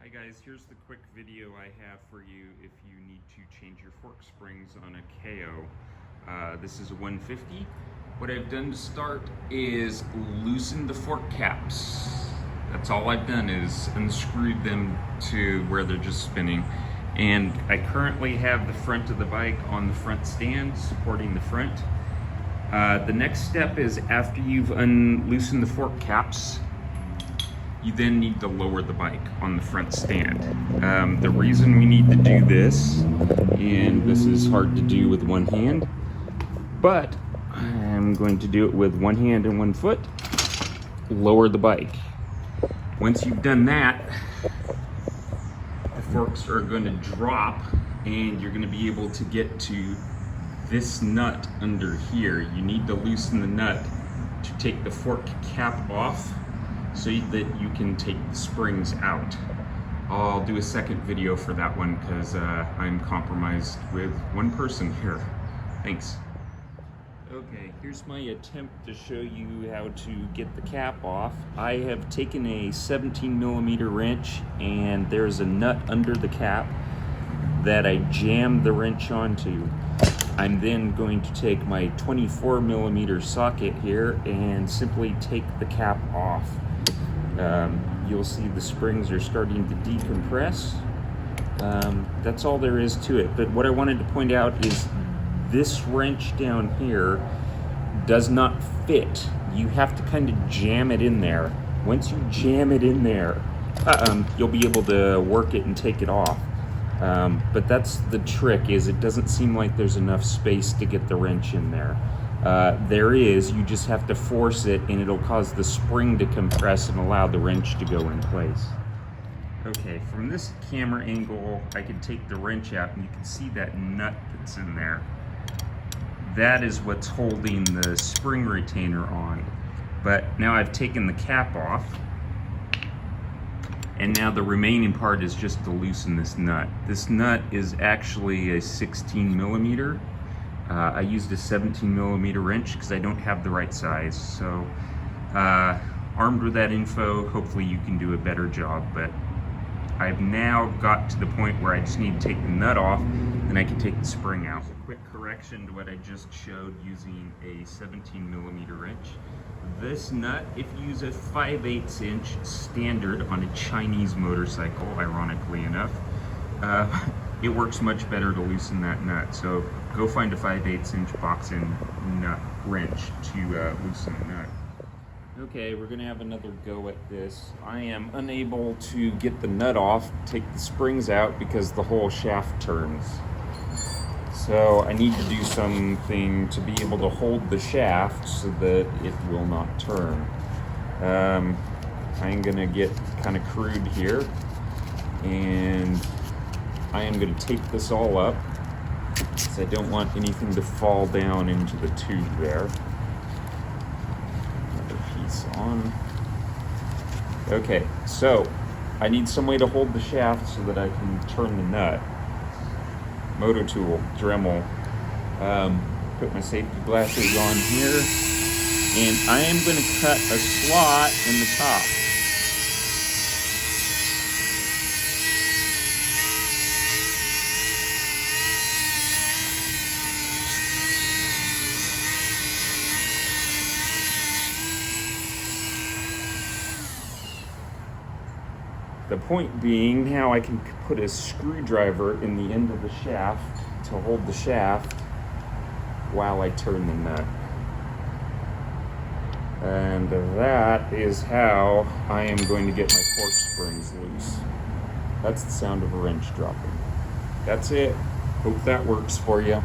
Hi guys, here's the quick video I have for you if you need to change your fork springs on a Kayo. This is a 150. What I've done to start is loosen the fork caps. That's all I've done is unscrewed them to where they're just spinning. And I currently have the front of the bike on the front stand supporting the front. The next step is after you've unloosened the fork caps, you then need to lower the bike on the front stand. The reason we need to do this, and this is hard to do with one hand, but I'm going to do it with one hand and one foot, lower the bike. Once you've done that, the forks are going to drop and you're going to be able to get to this nut under here. You need to loosen the nut to take the fork cap off so that you can take the springs out. I'll do a second video for that one because I'm compromised with one person here. Thanks. Okay, here's my attempt to show you how to get the cap off. I have taken a 17mm wrench and there's a nut under the cap that I jammed the wrench onto. I'm then going to take my 24mm socket here and simply take the cap off. You'll see the springs are starting to decompress. That's all there is to it. But what I wanted to point out is this wrench down here does not fit. You have to kind of jam it in there. Once you jam it in there, you'll be able to work it and take it off. But that's the trick, is it doesn't seem like there's enough space to get the wrench in there. There is, you just have to force it and it'll cause the spring to compress and allow the wrench to go in place. Okay, from this camera angle, I can take the wrench out and you can see that nut that's in there. That is what's holding the spring retainer on. But now I've taken the cap off, and now the remaining part is just to loosen this nut. This nut is actually a 16mm. I used a 17mm wrench because I don't have the right size. So armed with that info, hopefully you can do a better job. But I've now got to the point where I just need to take the nut off and I can take the spring out. A quick correction to what I just showed using a 17mm wrench. This nut, if you use a 5/8 inch standard on a Chinese motorcycle, ironically enough, it works much better to loosen that nut. So go find a 5/8 inch boxing nut wrench to loosen the nut. Okay, we're gonna have another go at this. I am unable to get the nut off, take the springs out because the whole shaft turns. So I need to do something to be able to hold the shaft so that it will not turn. I'm gonna get kind of crude here, and I am gonna tape this all up because I don't want anything to fall down into the tube there. Another piece on. Okay, so I need some way to hold the shaft so that I can turn the nut. Moto tool, Dremel. Put my safety glasses on here, and I am going to cut a slot in the top. The point being, now I can put a screwdriver in the end of the shaft to hold the shaft while I turn the nut. And that is how I am going to get my fork springs loose. That's the sound of a wrench dropping. That's it. Hope that works for you.